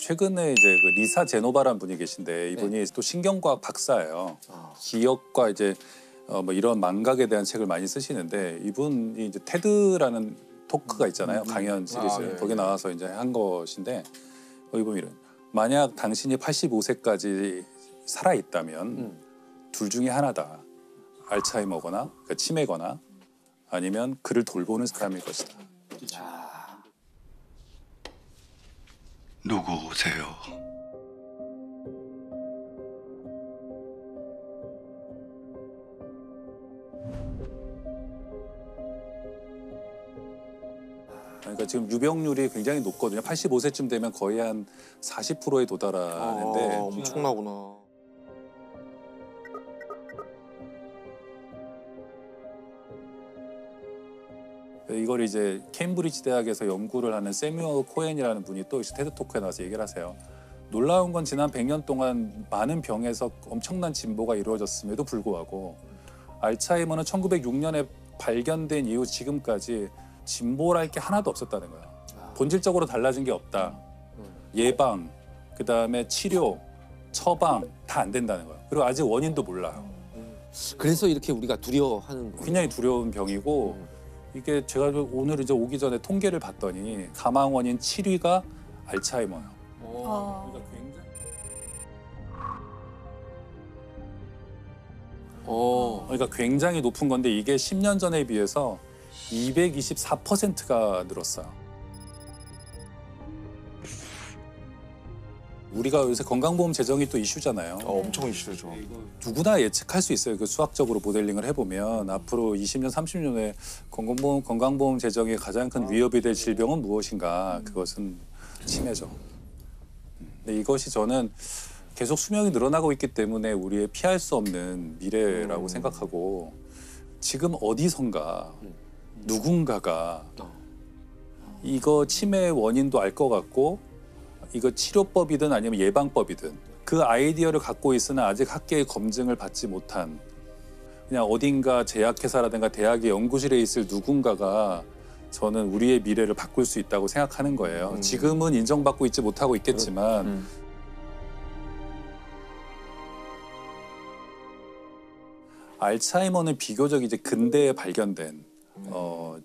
최근에 이제 그 리사 제노바라는 분이 계신데 이분이 또 신경과학 박사예요. 기억과 이제 뭐 이런 망각에 대한 책을 많이 쓰시는데 이분이 이제 테드라는 토크가 있잖아요. 강연 시리즈. 거기 나와서 이제 한 것인데 여기 보면 이런 만약 당신이 85세까지 살아 있다면 둘 중에 하나다. 알츠하이머거나 그러니까 치매거나 아니면 그를 돌보는 사람일 것이다. 누구세요? 그러니까 지금 유병률이 굉장히 높거든요. 85세쯤 되면 거의 한 40%에 도달하는데 엄청나구나. 이걸 이제 케임브리지 대학에서 연구를 하는 세뮤얼 코엔이라는 분이 또 테드 토크에 나와서 얘기를 하세요. 놀라운 건 지난 100년 동안 많은 병에서 엄청난 진보가 이루어졌음에도 불구하고 알츠하이머는 1906년에 발견된 이후 지금까지 진보랄 게 하나도 없었다는 거예요. 본질적으로 달라진 게 없다. 예방, 그다음에 치료, 처방 다 안 된다는 거예요. 그리고 아직 원인도 몰라요. 그래서 이렇게 우리가 두려워하는 거예요. 굉장히 두려운 병이고 이게 제가 오늘 이제 오기 전에 통계를 봤더니 사망 원인 7위가 알츠하이머예요. 그러니까 그러니까 굉장히 높은 건데 이게 10년 전에 비해서 224%가 늘었어요. 우리가 요새 건강보험 재정이 또 이슈잖아요. 엄청 이슈죠. 누구나 예측할 수 있어요. 그 수학적으로 모델링을 해보면 앞으로 20년, 30년 후에 건강보험 재정의 가장 큰 위협이 될 질병은 무엇인가? 그것은 치매죠. 근데 이것이 저는 계속 수명이 늘어나고 있기 때문에 우리의 피할 수 없는 미래라고 생각하고 지금 어디선가 누군가가 이거 치매의 원인도 알 것 같고 이거 치료법이든 아니면 예방법이든 그 아이디어를 갖고 있으나 아직 학계의 검증을 받지 못한 그냥 어딘가 제약회사라든가 대학의 연구실에 있을 누군가가 저는 우리의 미래를 바꿀 수 있다고 생각하는 거예요. 지금은 인정받고 있지 못하고 있겠지만 알츠하이머는 비교적 이제 근대에 발견된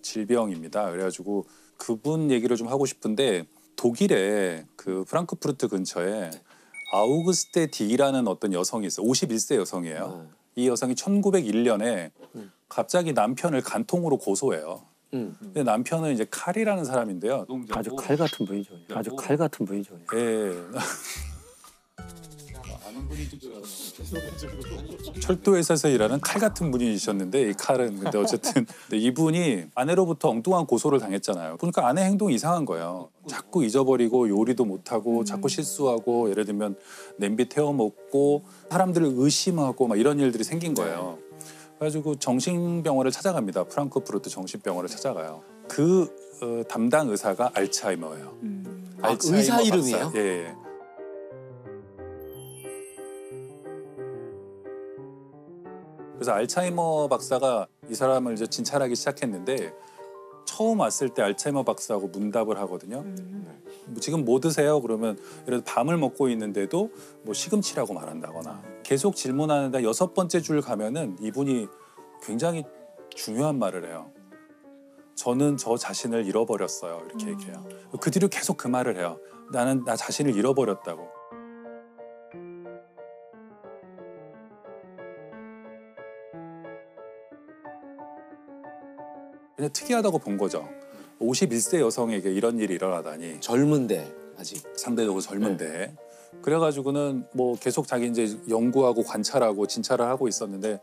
질병입니다. 그래가지고 그분 얘기를 좀 하고 싶은데 독일의 그 프랑크푸르트 근처에 아우그스테 디라는 어떤 여성이 있어요. 51세 여성이에요. 이 여성이 1901년에 갑자기 남편을 간통으로 고소해요. 근데 남편은 이제 칼이라는 사람인데요. 아주 칼 같은 분이죠. 아주 칼 같은 분이죠. 예. 철도회사에서 일하는 칼 같은 분이셨는데 이 칼은 근데 어쨌든 근데 이분이 아내로부터 엉뚱한 고소를 당했잖아요. 그러니까 아내 행동이 이상한 거예요. 자꾸 잊어버리고 요리도 못하고 자꾸 실수하고 예를 들면 냄비 태워 먹고 사람들을 의심하고 막 이런 일들이 생긴 거예요. 그래가지고 정신병원을 찾아갑니다. 프랑크푸르트 정신병원을 찾아가요. 그 담당 의사가 알츠하이머예요. 알츠하이머 의사 박사. 이름이에요? 예. 그래서 알츠하이머 박사가 이 사람을 이제 진찰하기 시작했는데 처음 왔을 때 알츠하이머 박사하고 문답을 하거든요. 뭐 지금 뭐 드세요? 그러면 예를 들어 밤을 먹고 있는데도 뭐 시금치라고 말한다거나 계속 질문하는데 6번째 줄 가면은 이분이 굉장히 중요한 말을 해요. 저는 저 자신을 잃어버렸어요. 이렇게 얘기해요. 그 뒤로 계속 그 말을 해요. 나는 나 자신을 잃어버렸다고. 그냥 특이하다고 본 거죠. 51세 여성에게 이런 일이 일어나다니. 젊은데 아직. 상대적으로 젊은데. 그래가지고는 뭐 계속 자기 이제 연구하고 관찰하고 진찰을 하고 있었는데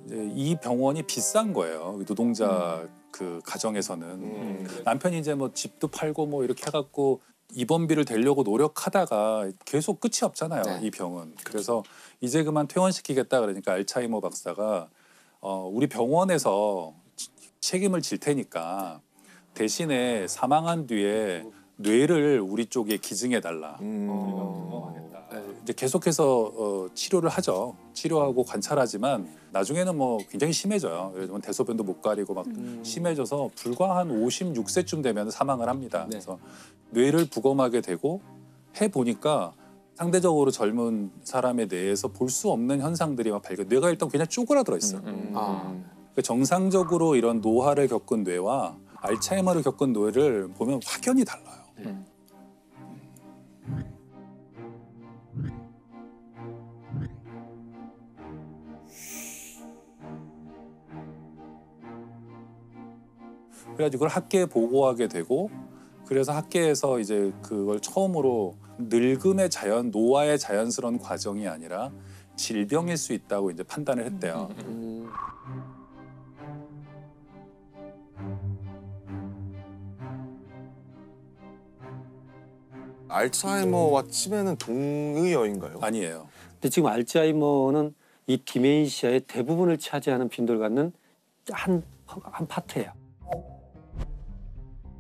이제 이 병원이 비싼 거예요. 노동자 그 가정에서는. 남편이 이제 뭐 집도 팔고 뭐 이렇게 해갖고 입원비를 대려고 노력하다가 계속 끝이 없잖아요. 네. 이 병은. 그래서 이제 그만 퇴원시키겠다 그러니까 알츠하이머 박사가 우리 병원에서 책임을 질 테니까 대신에 사망한 뒤에 뇌를 우리 쪽에 기증해달라. 이제 계속해서 치료를 하죠. 치료하고 관찰하지만 나중에는 뭐 굉장히 심해져요. 예를 들면 대소변도 못 가리고 막 심해져서 불과 한 56세쯤 되면 사망을 합니다. 그래서 뇌를 부검하게 되고 해 보니까 상대적으로 젊은 사람에 대해서 볼 수 없는 현상들이 막 발견. 뇌가 일단 그냥 쪼그라들어 있어요. 아. 그러니까 정상적으로 이런 노화를 겪은 뇌와 알츠하이머를 겪은 뇌를 보면 확연히 달라요. 그래가지고 그걸 학계에 보고하게 되고 그래서 학계에서 이제 그걸 처음으로 늙음의 자연, 노화의 자연스러운 과정이 아니라 질병일 수 있다고 이제 판단을 했대요. 알츠하이머와 치매는 동의어인가요? 아니에요. 근데 지금 알츠하이머는 이 디멘시아의 대부분을 차지하는 빈도를 갖는 한 파트예요.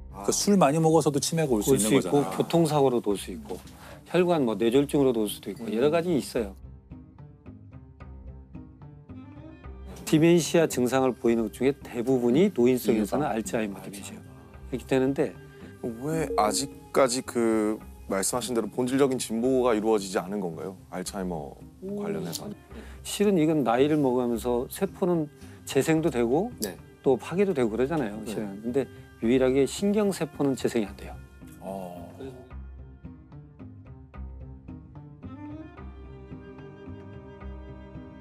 그러니까 술 많이 먹어서도 치매가 올 수 올 있는 수 있고 거잖아요. 교통사고로도 올 수 있고 혈관 뭐 뇌졸중으로도 올 수도 있고 여러 가지 있어요. 디멘시아 증상을 보이는 것 중에 대부분이 노인성에서는 알츠하이머 디멘시아 이렇게 되는데 왜 아직까지 그 말씀하신 대로 본질적인 진보가 이루어지지 않은 건가요? 알츠하이머 관련해서. 실은 이건 나이를 먹으면서 세포는 재생도 되고 네. 또 파괴도 되고 그러잖아요. 실은. 근데 유일하게 신경세포는 재생이 안 돼요.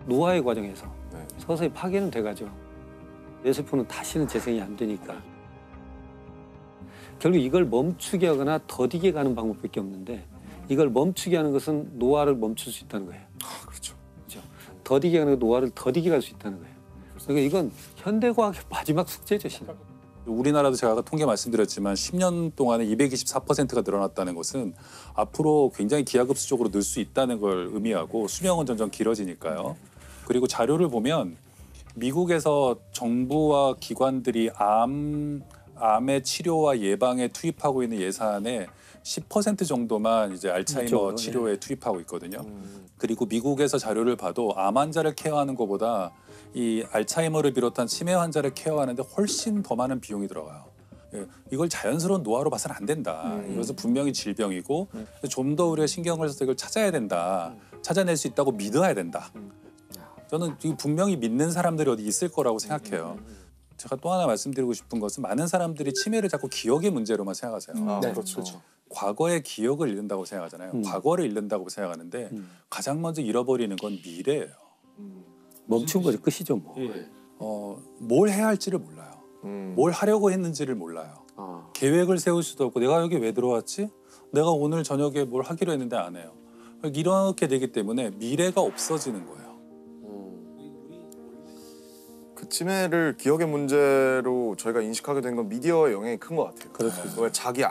노화의 과정에서 네. 서서히 파괴는 돼가죠. 뇌세포는 다시는 재생이 안 되니까. 결국 이걸 멈추게 하거나 더디게 가는 방법밖에 없는데 이걸 멈추게 하는 것은 노화를 멈출 수 있다는 거예요. 아, 그렇죠. 더디게 하는 건 노화를 더디게 갈 수 있다는 거예요. 그러니까 이건 현대과학의 마지막 숙제죠. 실은. 우리나라도 제가 아까 통계 말씀드렸지만 10년 동안에 224%가 늘어났다는 것은 앞으로 굉장히 기하급수적으로 늘 수 있다는 걸 의미하고 수명은 점점 길어지니까요. 그리고 자료를 보면 미국에서 정부와 기관들이 암의 치료와 예방에 투입하고 있는 예산의 10% 정도만 이제 알츠하이머 이쪽으로, 치료에 투입하고 있거든요. 그리고 미국에서 자료를 봐도 암 환자를 케어하는 것보다 이 알츠하이머를 비롯한 치매 환자를 케어하는데 훨씬 더 많은 비용이 들어가요. 예, 이걸 자연스러운 노화로 봐서는 안 된다. 이것은 분명히 질병이고 좀 더 우리가 신경을 써서 이걸 찾아야 된다. 찾아낼 수 있다고 믿어야 된다. 저는 이 분명히 믿는 사람들이 어디 있을 거라고 생각해요. 제가 또 하나 말씀드리고 싶은 것은 많은 사람들이 치매를 자꾸 기억의 문제로만 생각하세요. 아, 네, 그렇죠. 과거의 기억을 잃는다고 생각하잖아요. 과거를 잃는다고 생각하는데 가장 먼저 잃어버리는 건 미래예요. 멈춘 거죠. 끝이죠. 뭐. 뭘 해야 할지를 몰라요. 뭘 하려고 했는지를 몰라요. 계획을 세울 수도 없고 내가 여기 왜 들어왔지? 내가 오늘 저녁에 뭘 하기로 했는데 안 해요. 이렇게 되기 때문에 미래가 없어지는 거예요. 그 치매를 기억의 문제로 저희가 인식하게 된 건 미디어의 영향이 큰 것 같아요. 그렇죠. 왜 자기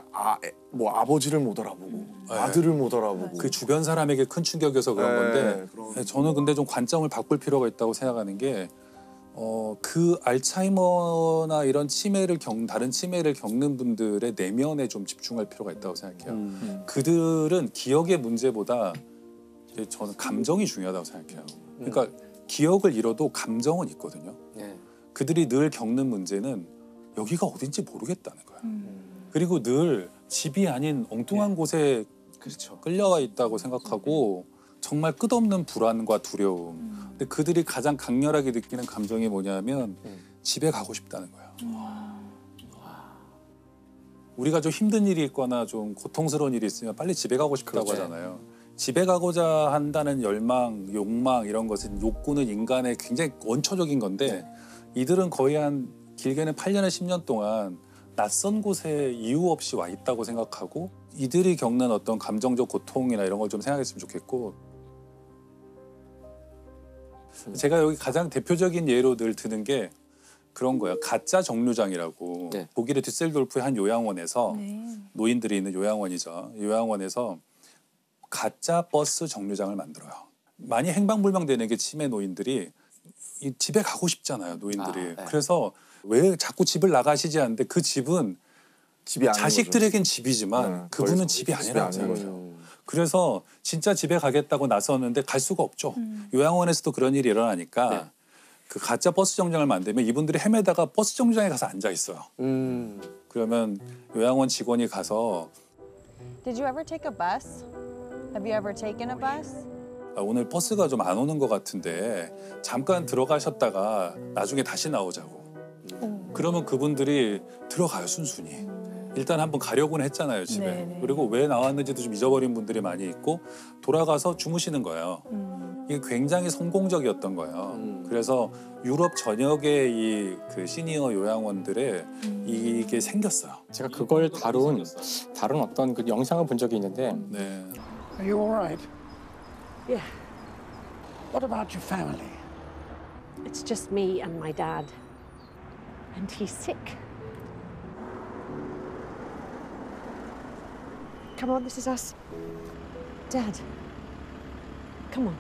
뭐 아버지를 못 알아보고 아들을 못 알아보고 그 주변 사람에게 큰 충격이어서 그런 건데 그런- 저는 근데 좀 관점을 바꿀 필요가 있다고 생각하는 게 그 알츠하이머나 이런 다른 치매를 겪는 분들의 내면에 좀 집중할 필요가 있다고 생각해요. 그들은 기억의 문제보다 이제 저는 감정이 중요하다고 생각해요. 그러니까 기억을 잃어도 감정은 있거든요. 네. 그들이 늘 겪는 문제는 여기가 어딘지 모르겠다는 거예요. 그리고 늘 집이 아닌 엉뚱한 곳에 그렇죠. 끌려와 있다고 생각하고 정말 끝없는 불안과 두려움. 근데 그들이 가장 강렬하게 느끼는 감정이 뭐냐면 집에 가고 싶다는 거예요. 우리가 좀 힘든 일이 있거나 좀 고통스러운 일이 있으면 빨리 집에 가고 싶다고 그렇죠. 하잖아요. 집에 가고자 한다는 열망, 욕망 이런 것은 욕구는 인간의 굉장히 원초적인 건데 이들은 거의 한 길게는 8년에서 10년 동안 낯선 곳에 이유 없이 와 있다고 생각하고 이들이 겪는 어떤 감정적 고통이나 이런 걸 좀 생각했으면 좋겠고 제가 여기 가장 대표적인 예로 늘 드는 게 그런 거예요. 가짜 정류장이라고 네. 독일의 düsseldorf의 한 요양원에서 네. 노인들이 있는 요양원이죠. 요양원에서 가짜 버스 정류장을 만들어요. 많이 행방불명되는 게 치매 노인들이 이 집에 가고 싶잖아요. 노인들이. 아, 네. 그래서 왜 자꾸 집을 나가시지 않는데 그 집은 집이 아닌 자식들에겐 집이지만 네, 그분은 거의 집이 집이 아니라고 아닌 생각해요. 그래서 진짜 집에 가겠다고 나섰는데 갈 수가 없죠. 요양원에서도 그런 일이 일어나니까 네. 그 가짜 버스 정류장을 만들면 이분들이 헤매다가 버스 정류장에 가서 앉아 있어요. 그러면 요양원 직원이 가서 Did you ever take a bus? Have you ever taken a bus? 오늘 버스가 좀 안 오는 것 같은데 잠깐 들어가셨다가 나중에 다시 나오자고. 그러면 그분들이 들어가요, 순순히. 일단 한번 가려고는 했잖아요, 집에. 네네. 그리고 왜 나왔는지도 좀 잊어버린 분들이 많이 있고 돌아가서 주무시는 거예요. 이게 굉장히 성공적이었던 거예요. 그래서 유럽 전역의 이 그 시니어 요양원들에 이게 생겼어요. 제가 그걸 다룬 어떤 그 영상을 본 적이 있는데 네. Are you all right? Yeah, What about your family? it's just me and my dad. And he's sick. Come on, this is us. Dad, come on.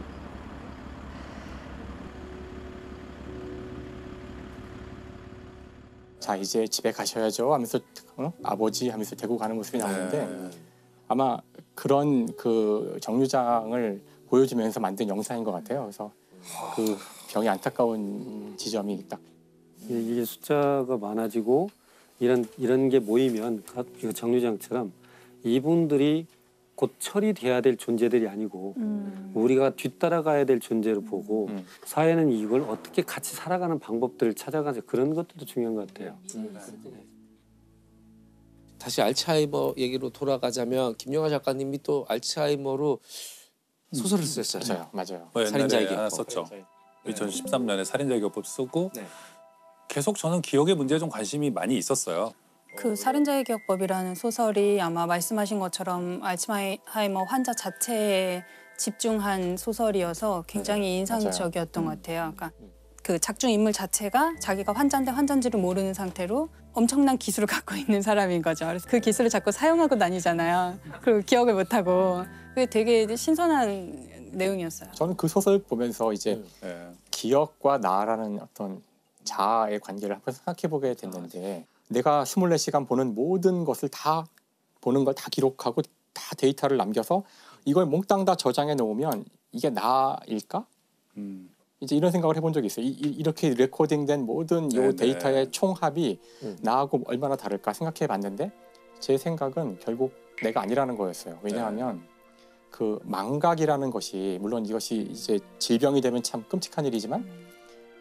자 이제 집에 가셔야죠 하면서 아버지 하면서 데리고 가는 모습이 나오는데 네. 아마 그런 그 정류장을 보여주면서 만든 영상인 것 같아요. 그래서 그 병이 안타까운 지점이 딱 이게 숫자가 많아지고 이런 게 모이면 그 정류장처럼 이분들이 곧 처리돼야 될 존재들이 아니고 우리가 뒤따라가야 될 존재로 보고 사회는 이걸 어떻게 같이 살아가는 방법들을 찾아가서 그런 것들도 중요한 것 같아요. 다시 알츠하이머 얘기로 돌아가자면 김영하 작가님이 또 알츠하이머로 소설을 쓰셨잖아요. 맞아요. 살인자의 옛날에 하나 기법. 썼죠. 2013년에 살인자의 기법 쓰고 네. 계속 저는 기억의 문제에 좀 관심이 많이 있었어요. 그 살인자의 기억법이라는 소설이 아마 말씀하신 것처럼 알츠하이머 환자 자체에 집중한 소설이어서 굉장히 인상적이었던 것 같아요. 그러니까 그 작중 인물 자체가 자기가 환자인데 환자인지를 모르는 상태로 엄청난 기술을 갖고 있는 사람인 거죠. 그래서 그 기술을 자꾸 사용하고 다니잖아요. 그리고 기억을 못하고 그게 되게 신선한 내용이었어요. 저는 그 소설 보면서 이제 네. 기억과 나라는 어떤 자아의 관계를 한번 생각해 보게 됐는데 내가 24시간 보는 모든 것을 다 보는 걸 다 기록하고 다 데이터를 남겨서 이걸 몽땅 다 저장해 놓으면 이게 나일까? 이제 이런 생각을 해본 적이 있어요. 이렇게 레코딩된 모든 이 네네. 데이터의 총합이 나하고 얼마나 다를까 생각해 봤는데 제 생각은 결국 내가 아니라는 거였어요. 왜냐하면 그 망각이라는 것이 물론 이것이 이제 질병이 되면 참 끔찍한 일이지만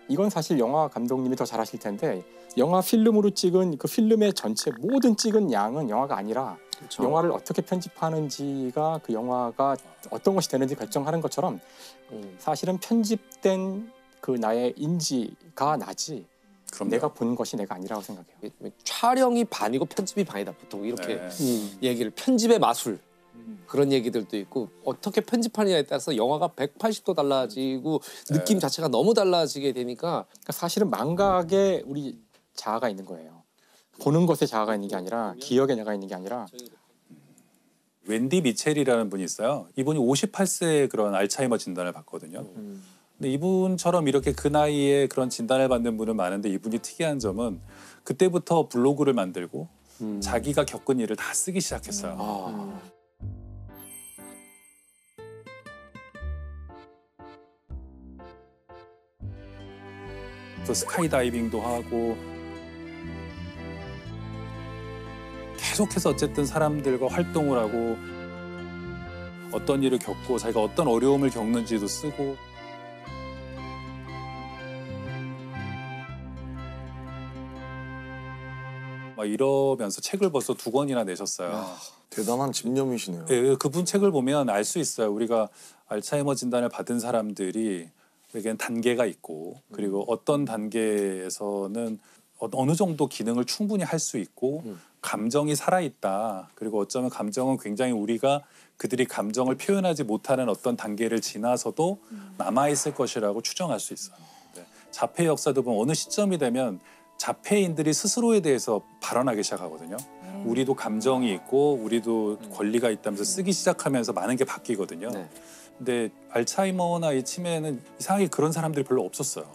이건 사실 영화 감독님이 더 잘하실 텐데 영화 필름으로 찍은 그 필름의 전체 모든 찍은 양은 영화가 아니라 그렇죠. 영화를 어떻게 편집하는지가 그 영화가 어떤 것이 되는지 결정하는 것처럼 사실은 편집된 그 나의 인지가 나지 그럼요. 내가 본 것이 내가 아니라고 생각해요. 촬영이 반이고 편집이 반이다. 보통 이렇게 네. 얘기를 편집의 마술 그런 얘기들도 있고 어떻게 편집하느냐에 따라서 영화가 180도 달라지고 느낌 자체가 너무 달라지게 되니까 그러니까 사실은 망각에 우리 자아가 있는 거예요. 보는 것에 자아가 있는 게 아니라 기억에 내가 있는 게 아니라 웬디 미첼이라는 분이 있어요. 이분이 58세에 그런 알츠하이머 진단을 받거든요. 근데 이분처럼 이렇게 그 나이에 그런 진단을 받는 분은 많은데 이분이 특이한 점은 그때부터 블로그를 만들고 자기가 겪은 일을 다 쓰기 시작했어요. 또 스카이다이빙도 하고 계속해서 어쨌든 사람들과 활동을 하고 어떤 일을 겪고 자기가 어떤 어려움을 겪는지도 쓰고 막 이러면서 책을 벌써 2권이나 내셨어요. 대단한 집념이시네요. 예, 그분 책을 보면 알 수 있어요. 우리가 알츠하이머 진단을 받은 사람들이 에겐 단계가 있고 그리고 어떤 단계에서는 어느 정도 기능을 충분히 할 수 있고 감정이 살아있다. 그리고 어쩌면 감정은 굉장히 우리가 그들이 감정을 표현하지 못하는 어떤 단계를 지나서도 남아있을 것이라고 추정할 수 있어요. 네. 자폐 역사도 보면 어느 시점이 되면 자폐인들이 스스로에 대해서 발언하기 시작하거든요. 우리도 감정이 있고 우리도 권리가 있다면서 쓰기 시작하면서 많은 게 바뀌거든요. 네. 근데 알츠하이머나 이 치매는 이상하게 그런 사람들이 별로 없었어요.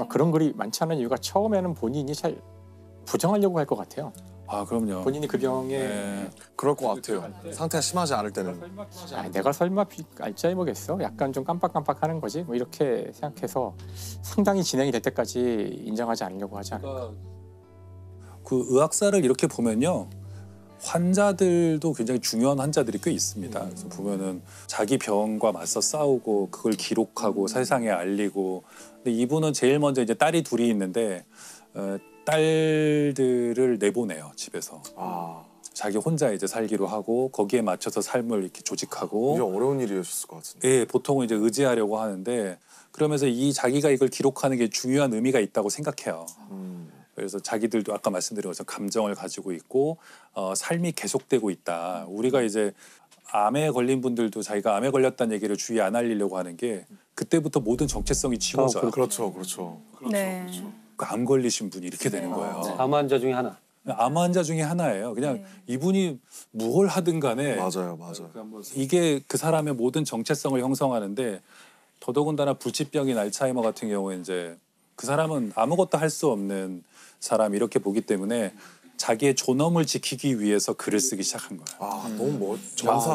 그런 글이 많지 않은 이유가 처음에는 본인이 잘 부정하려고 할 것 같아요. 아 그럼요. 본인이 그 병에 네. 그럴 것 같아요. 상태가 심하지 않을 때는. 내가 설마 알츠하이머겠어? 약간 좀 깜빡깜빡하는 거지? 뭐 이렇게 생각해서 상당히 진행이 될 때까지 인정하지 않으려고 하지 않을까. 그 의학사를 이렇게 보면요. 환자들도 굉장히 중요한 환자들이 꽤 있습니다. 그래서 보면은 자기 병과 맞서 싸우고 그걸 기록하고 세상에 알리고. 근데 이분은 제일 먼저 이제 딸이 둘이 있는데 딸들을 내보내요 집에서. 자기 혼자 이제 살기로 하고 거기에 맞춰서 삶을 이렇게 조직하고. 굉장히 어려운 일이었을 것 같은데. 예, 보통은 이제 의지하려고 하는데 그러면서 이 자기가 이걸 기록하는 게 중요한 의미가 있다고 생각해요. 그래서 자기들도 아까 말씀드린 것처럼 감정을 가지고 있고 삶이 계속되고 있다. 우리가 이제 암에 걸린 분들도 자기가 암에 걸렸다는 얘기를 주위에 안 알리려고 하는 게 그때부터 모든 정체성이 지워져요. 그렇죠, 그렇죠. 네. 암 걸리신 분이 이렇게 되는 거예요. 암 환자 중에 하나. 암 환자 중에 하나예요. 그냥 이분이 뭘 하든 간에 맞아요. 이게 그 사람의 모든 정체성을 형성하는데 더더군다나 불치병인 알츠하이머 같은 경우에 이제 그 사람은 아무것도 할 수 없는 사람 이렇게 보기 때문에 자기의 존엄을 지키기 위해서 글을 쓰기 시작한 거예요. 너무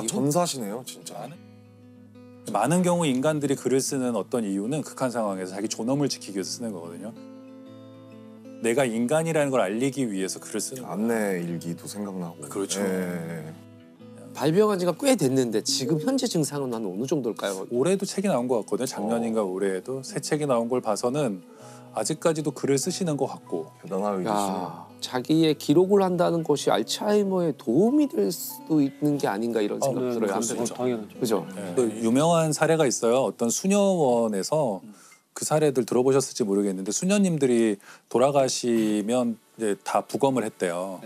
전사시네요, 진짜. 많은 경우 인간들이 글을 쓰는 어떤 이유는 극한 상황에서 자기 존엄을 지키기 위해서 쓰는 거거든요. 내가 인간이라는 걸 알리기 위해서 글을 쓰는 거예요. 안내 일기도 생각나고. 그렇죠. 발병한 지가 꽤 됐는데 지금 현재 증상은 한 어느 정도일까요? 올해도 책이 나온 것 같거든요. 작년인가 올해에도 새 책이 나온 걸 봐서는 아직까지도 글을 쓰시는 것 같고. 대단하게 야, 자기의 기록을 한다는 것이 알츠하이머에 도움이 될 수도 있는 게 아닌가 이런 생각 들어요. 그렇죠. 당연하죠. 그죠? 그 유명한 사례가 있어요. 어떤 수녀원에서 그 사례들 들어보셨을지 모르겠는데 수녀님들이 돌아가시면 이제 다 부검을 했대요.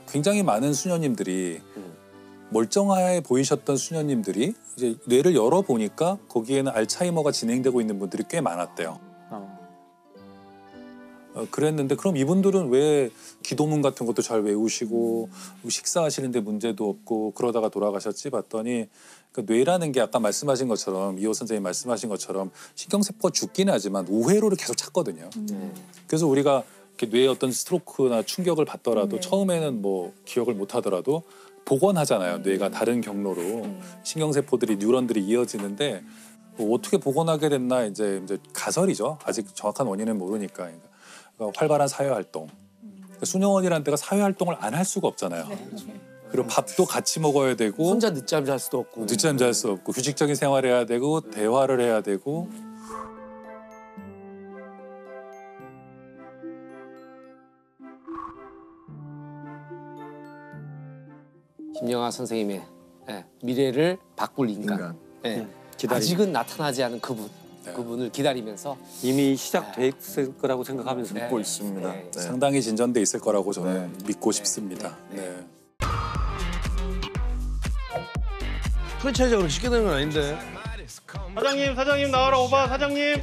굉장히 많은 수녀님들이 멀쩡해 보이셨던 수녀님들이 이제 뇌를 열어보니까 거기에는 알츠하이머가 진행되고 있는 분들이 꽤 많았대요. 그랬는데 그럼 이분들은 왜 기도문 같은 것도 잘 외우시고 식사하시는데 문제도 없고 그러다가 돌아가셨지 봤더니 그러니까 뇌라는 게 아까 말씀하신 것처럼 이호 선생님 말씀하신 것처럼 신경세포가 죽긴 하지만 우회로를 계속 찾거든요. 그래서 우리가 이렇게 뇌에 어떤 스트로크나 충격을 받더라도 처음에는 뭐 기억을 못 하더라도 복원하잖아요. 뇌가 다른 경로로 신경세포들이 뉴런들이 이어지는데 뭐 어떻게 복원하게 됐나 이제 가설이죠. 아직 정확한 원인은 모르니까. 그러니까 활발한 사회활동. 그러니까 수녀원이라는 데가 사회활동을 안 할 수가 없잖아요. 그리고 밥도 같이 먹어야 되고 혼자 늦잠 잘 수도 없고 늦잠 잘 수 없고 휴식적인 생활을 해야 되고 대화를 해야 되고 김영하 선생님의 미래를 바꿀 인간. 아직은 나타나지 않은 그분. 그분을 기다리면서 이미 시작됐을 거라고 생각하면서 믿고 있습니다. 상당히 진전돼 있을 거라고 저는 믿고 싶습니다. 프랜차이즈가 쉽게 되는 건 아닌데. 사장님 나와라 오바 사장님.